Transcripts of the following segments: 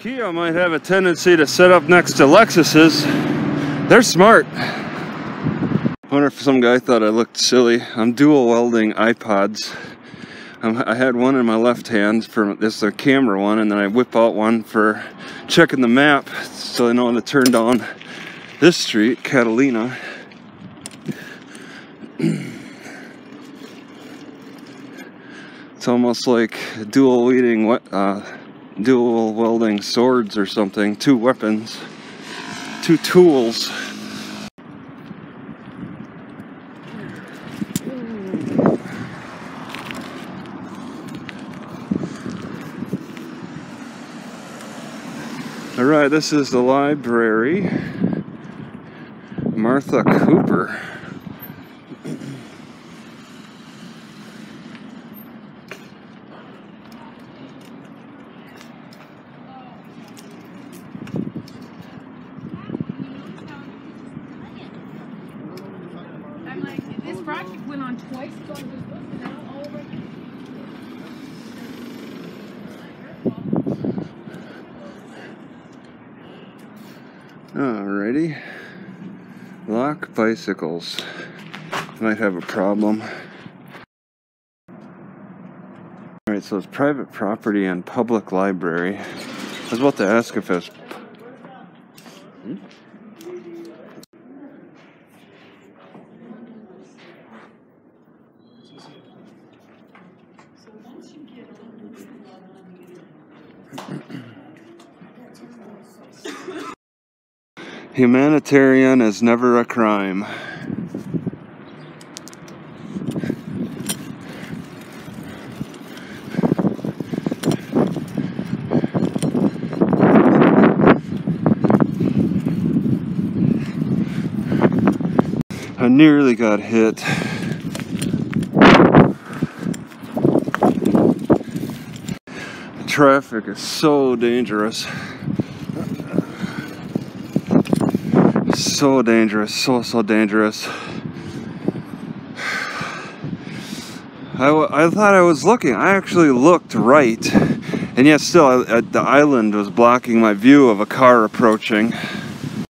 Kia might have a tendency to set up next to Lexuses. They're smart. I wonder if some guy thought I looked silly. I'm dual welding iPods. I had one in my left hand for this the camera one, and then I whip out one for checking the map so I know when to turn down this street, Catalina. It's almost like dual welding swords or something. Two weapons, two tools. All right, this is the library. Martha Cooper. I'm like, this project went on twice, so I'm just looking now all over. Alrighty. Lock bicycles. Might have a problem. Alright, so it's private property and public library. I was about to ask if it's... Humanitarian is never a crime. I nearly got hit. The traffic is so dangerous. So dangerous, so dangerous. I thought I was looking. I actually looked right, and yet still the island was blocking my view of a car approaching.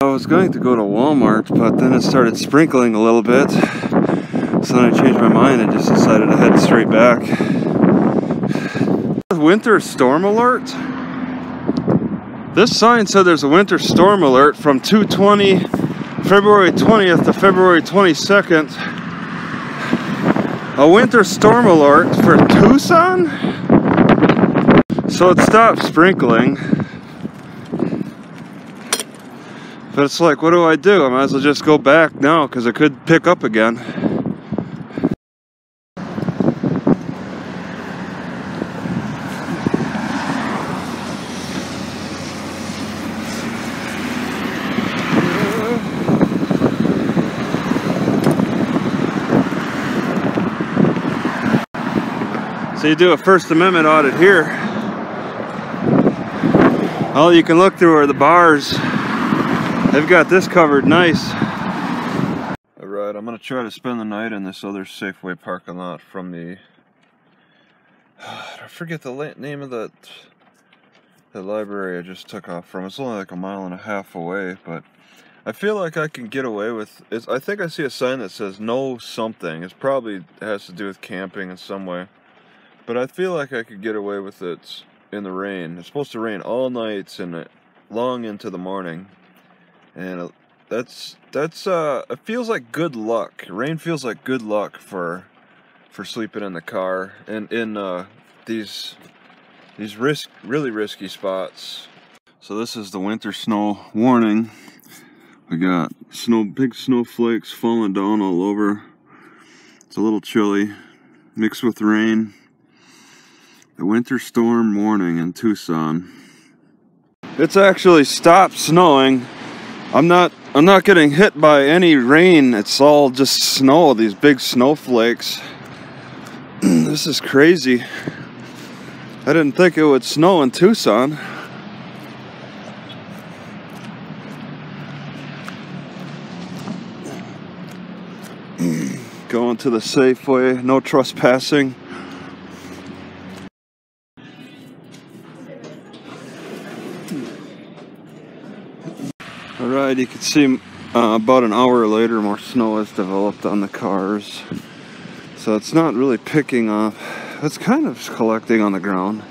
I was going to go to Walmart, but then it started sprinkling a little bit, so then I changed my mind and just decided to head straight back. Winter storm alert? This sign said there's a winter storm alert from 2:20 February 20th to February 22nd. A winter storm alert for Tucson? So it stopped sprinkling. But it's like, what do? I might as well just go back now because it could pick up again. So you do a First Amendment audit here. Well, you can look through where the bars, they've got this covered nice. Alright, I'm going to try to spend the night in this other Safeway parking lot from the... I forget the name of the library I just took off from. It's only like 1.5 miles away, but I feel like I can get away with it. I think I see a sign that says no something. It probably has to do with camping in some way. But I feel like I could get away with it in the rain. It's supposed to rain all nights and long into the morning. And it feels like good luck. Rain feels like good luck for sleeping in the car and in these really risky spots. So this is the winter snow warning. We got big snowflakes falling down all over. It's a little chilly, mixed with rain. The winter storm warning in Tucson. It's actually stopped snowing. I'm not getting hit by any rain. It's all just snow, these big snowflakes. This is crazy. I didn't think it would snow in Tucson. Going to the Safeway, no trespassing. Alright, you can see about an hour later more snow has developed on the cars. So it's not really picking up. It's kind of collecting on the ground.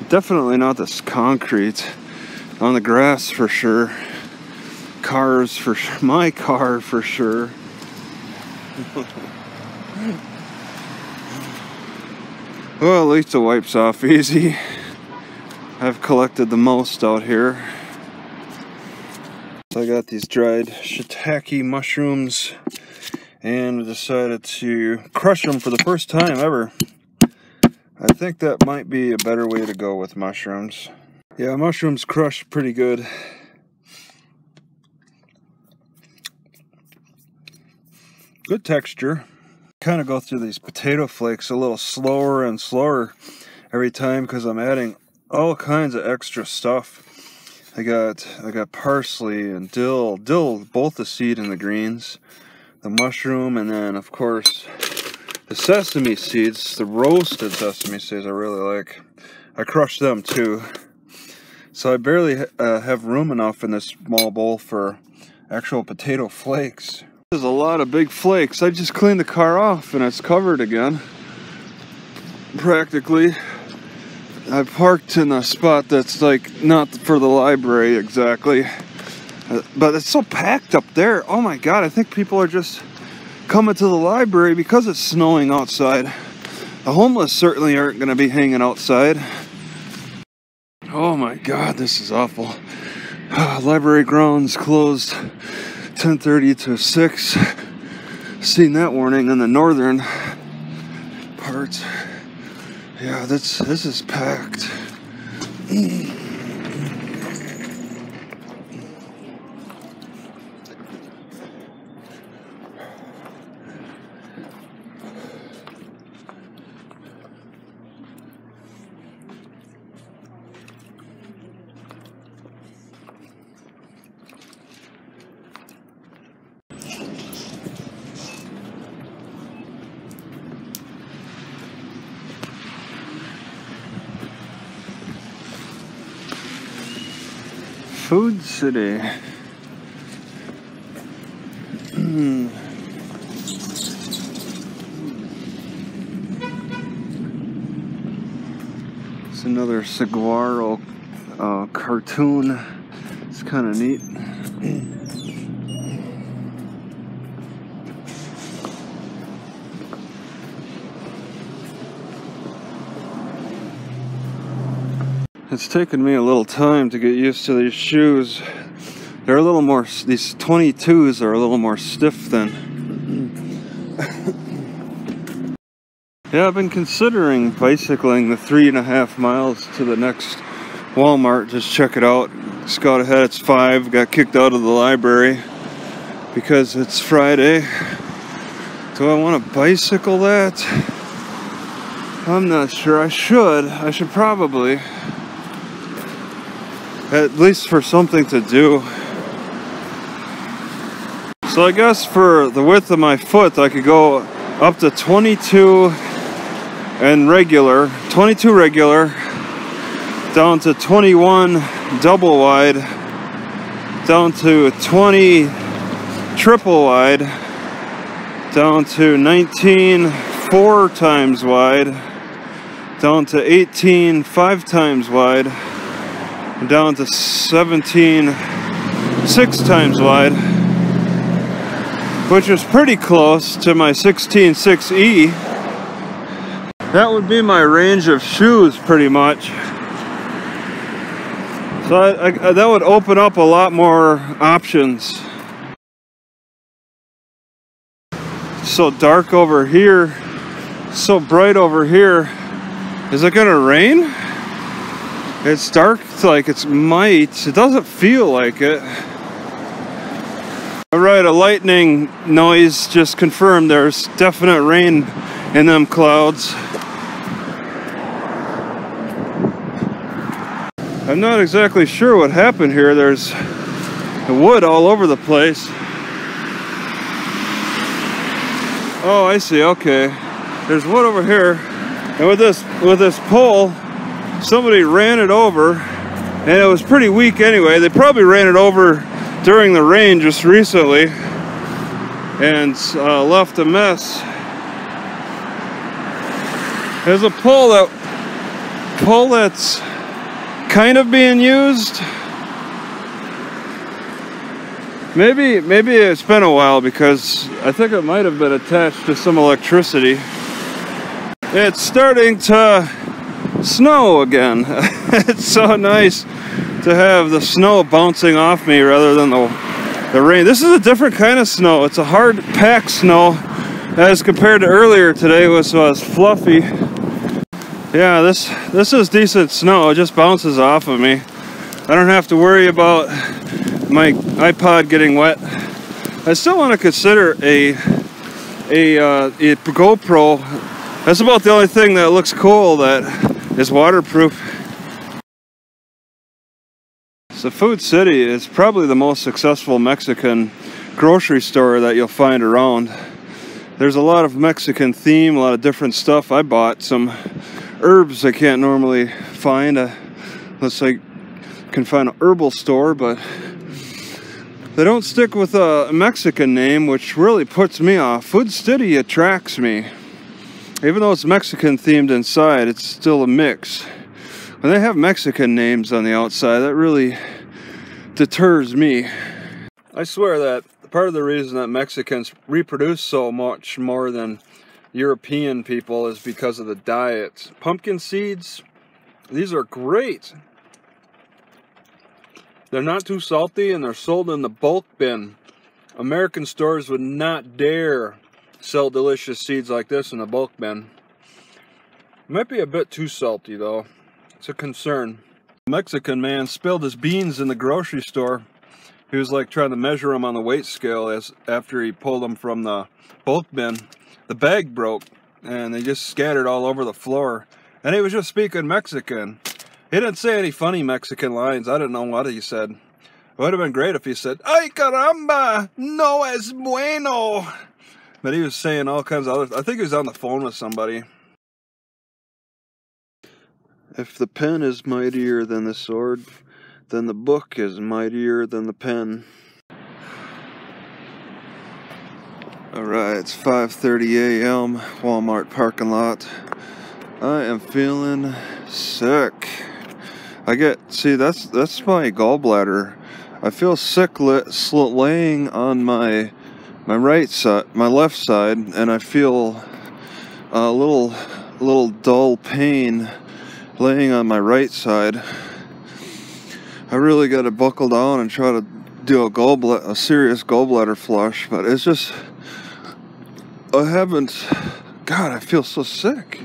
Definitely not this concrete. On the grass for sure. Cars for sure. My car for sure. Well, at least it wipes off easy. I've collected the most out here. So I got these dried shiitake mushrooms and decided to crush them for the first time ever. I think that might be a better way to go with mushrooms. Yeah, mushrooms crush pretty good. Good texture. Kind of go through these potato flakes a little slower and slower every time because I'm adding all kinds of extra stuff. I got parsley and dill, both the seed and the greens, the mushroom, and then of course the sesame seeds, the roasted sesame seeds I really like. I crushed them too. So I barely have room enough in this small bowl for actual potato flakes. There's a lot of big flakes. I just cleaned the car off and it's covered again. Practically. I parked in a spot that's like not for the library exactly. But it's so packed up there. Oh my god, I think people are just coming to the library because it's snowing outside. The homeless certainly aren't going to be hanging outside. Oh my god, this is awful. Library grounds closed 10:30 to 6. Seen that warning in the northern parts. Yeah, this is packed. Food City. It's another saguaro cartoon. It's kind of neat. It's taken me a little time to get used to these shoes. They're a little more, these 22s are a little more stiff than. Yeah, I've been considering bicycling the 3.5 miles to the next Walmart. Just check it out. Scout ahead, it's 5. Got kicked out of the library because it's Friday. Do I want to bicycle that? I'm not sure. I should probably. At least for something to do. So I guess for the width of my foot, I could go up to 22 and regular, 22 regular, down to 21 double wide, down to 20 triple wide, down to 19 4 times wide, down to 18 5 times wide, down to 17 6 times wide, which is pretty close to my 16 6E. That would be my range of shoes pretty much. So that would open up a lot more options. So dark over here, so bright over here. Is it gonna rain? It's dark like it might. It doesn't feel like it. Alright, a lightning noise just confirmed there's definite rain in them clouds. I'm not exactly sure what happened here. There's wood all over the place. Oh, I see, okay. There's wood over here. And with this pole, somebody ran it over and it was pretty weak anyway. They probably ran it over during the rain just recently and left a mess. There's a pole that's kind of being used. Maybe it's been a while, because I think it might have been attached to some electricity. It's starting to snow again. It's so nice to have the snow bouncing off me rather than the rain. This is a different kind of snow. It's a hard packed snow as compared to earlier today, which was fluffy. Yeah, this is decent snow. It just bounces off of me. I don't have to worry about my iPod getting wet. I still want to consider a GoPro. That's about the only thing that looks cool that is waterproof. So Food City is probably the most successful Mexican grocery store that you'll find around. There's a lot of Mexican theme, a lot of different stuff. I bought some herbs I can't normally find unless I can find an herbal store, but they don't stick with a Mexican name, which really puts me off. Food City attracts me. Even though it's Mexican themed inside, it's still a mix. When they have Mexican names on the outside, that really deters me. I swear that part of the reason that Mexicans reproduce so much more than European people is because of the diet. Pumpkin seeds, these are great. They're not too salty, and they're sold in the bulk bin. American stores would not dare sell delicious seeds like this in a bulk bin. Might be a bit too salty though. It's a concern. A Mexican man spilled his beans in the grocery store. He was like trying to measure them on the weight scale after he pulled them from the bulk bin. The bag broke and they just scattered all over the floor. And he was just speaking Mexican. He didn't say any funny Mexican lines. I didn't know what he said. It would have been great if he said, "Ay caramba, no es bueno." But he was saying all kinds of other... I think he was on the phone with somebody. If the pen is mightier than the sword, then the book is mightier than the pen. Alright, it's 5:30 a.m. Walmart parking lot. I am feeling sick. See, that's my gallbladder. I feel sick laying on my right side, my left side, and I feel a little dull pain laying on my right side. I really got to buckle down and try to do a serious gallbladder flush, but it's just, God, I feel so sick.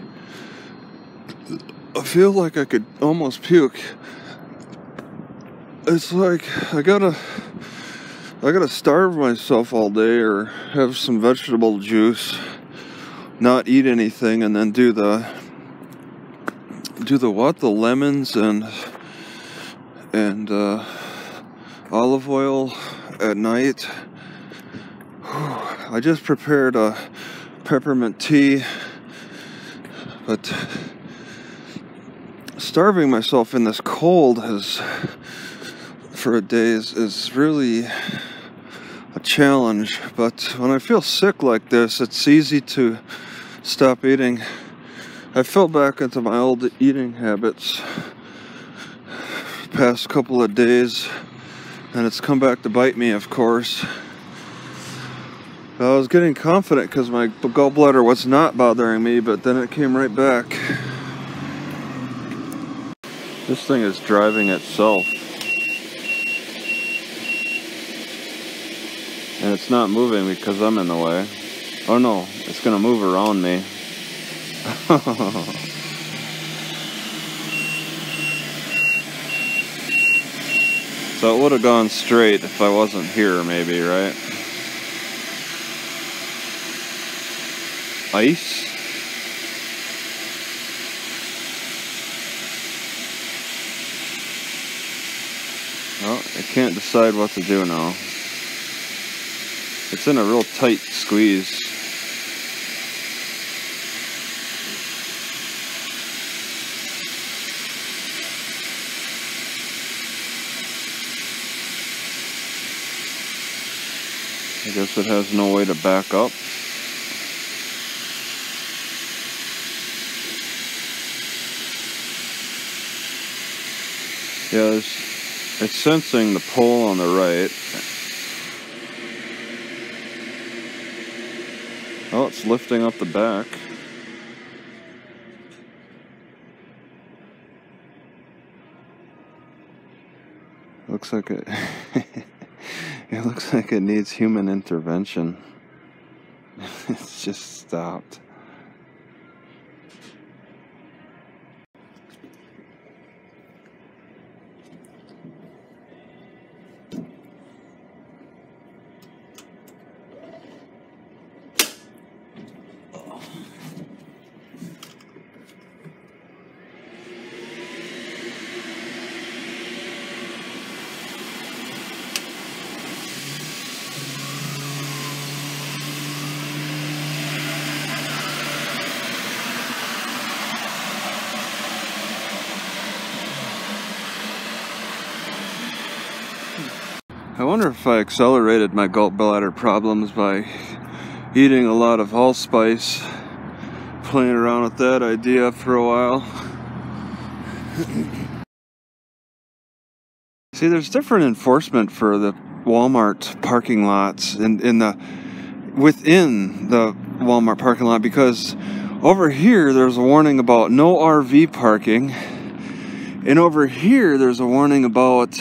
I feel like I could almost puke. It's like I gotta starve myself all day, or have some vegetable juice, not eat anything, and then do the lemons and olive oil at night. I just prepared a peppermint tea, but starving myself in this cold for a day is really a challenge. But when I feel sick like this, it's easy to stop eating. I fell back into my old eating habits past couple of days, and it's come back to bite me, of course. I was getting confident because my gallbladder was not bothering me, but then it came right back. This thing is driving itself. And it's not moving because I'm in the way. Oh no, it's gonna move around me. So it would have gone straight if I wasn't here, maybe, right? Ice? Well, I can't decide what to do now. It's in a real tight squeeze. I guess it has no way to back up. Yeah, it's sensing the pull on the right. Oh, it's lifting up the back. Looks like it it looks like it needs human intervention. It's just stopped. I wonder if I accelerated my gallbladder problems by eating a lot of allspice, playing around with that idea for a while. See, there's different enforcement for the Walmart parking lots and within the Walmart parking lot, because over here there's a warning about no RV parking, and over here there's a warning about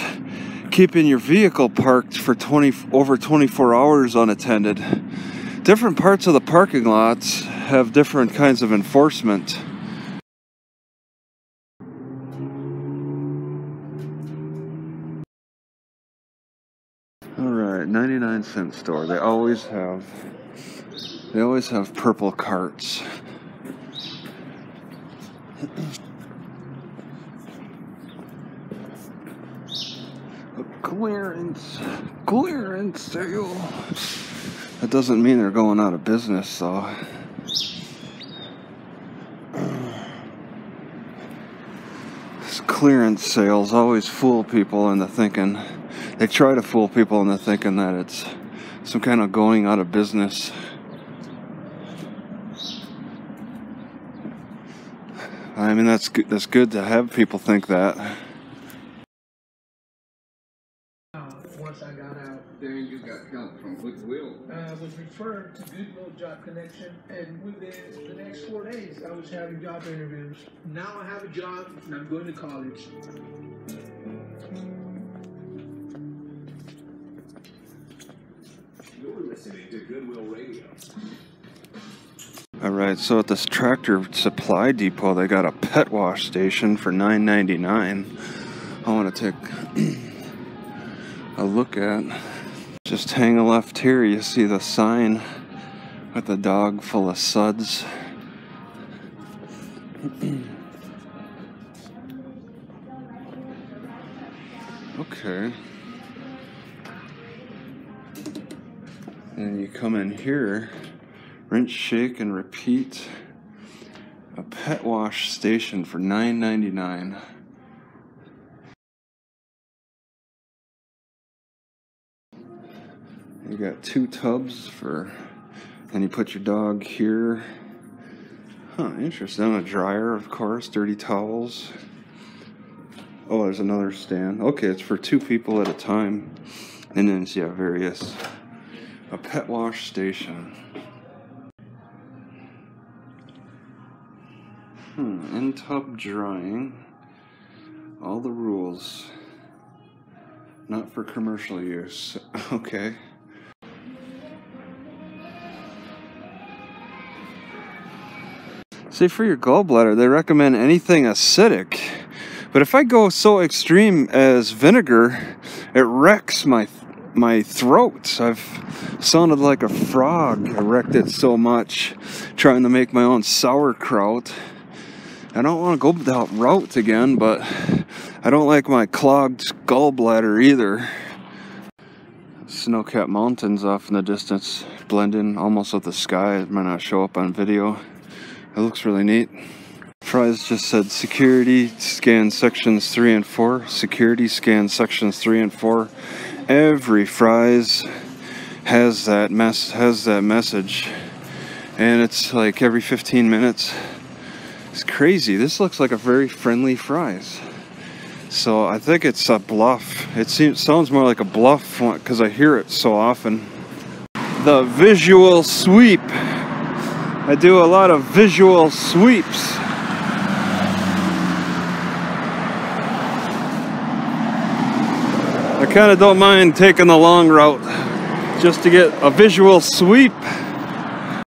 keeping your vehicle parked for over 24 hours unattended. Different parts of the parking lots have different kinds of enforcement. Alright, 99-cent store. They always have purple carts. Clearance sale. That doesn't mean they're going out of business, though. This clearance sales always fool people into thinking. They try to fool people into thinking that it's some kind of going out of business. I mean, that's good to have people think that. Once I got out, Then you got help from Goodwill. I was referred to Goodwill Job Connection, and within the next 4 days, I was having job interviews. Now I have a job, and I'm going to college. You're listening to Goodwill Radio. Alright, so at this Tractor Supply Depot, they got a pet wash station for $9.99. I want to take a look at. Just hang a left here, you see the sign with the dog full of suds. Okay. And you come in here, rinse, shake, and repeat. A pet wash station for $9.99. You got 2 tubs for, and you put your dog here. Huh, interesting. A dryer, of course, dirty towels. Oh, there's another stand. Okay, it's for 2 people at a time. And then, yeah, various. A pet wash station. In-tub drying. All the rules. Not for commercial use. Okay. See, for your gallbladder, they recommend anything acidic. But if I go so extreme as vinegar, it wrecks my throat. I've sounded like a frog. I wrecked it so much trying to make my own sauerkraut. I don't want to go that route again, but I don't like my clogged gallbladder either. Snow-capped mountains off in the distance, blend in almost with the sky. It might not show up on video. It looks really neat. Fries just said security scan sections 3 and 4. Security scan sections 3 and 4. Every Fries has that message, and it's like every 15 minutes. It's crazy. This looks like a very friendly Fry's. So I think it's a bluff. Sounds more like a bluff because I hear it so often. The visual sweep. I do a lot of visual sweeps. I kind of don't mind taking the long route just to get a visual sweep.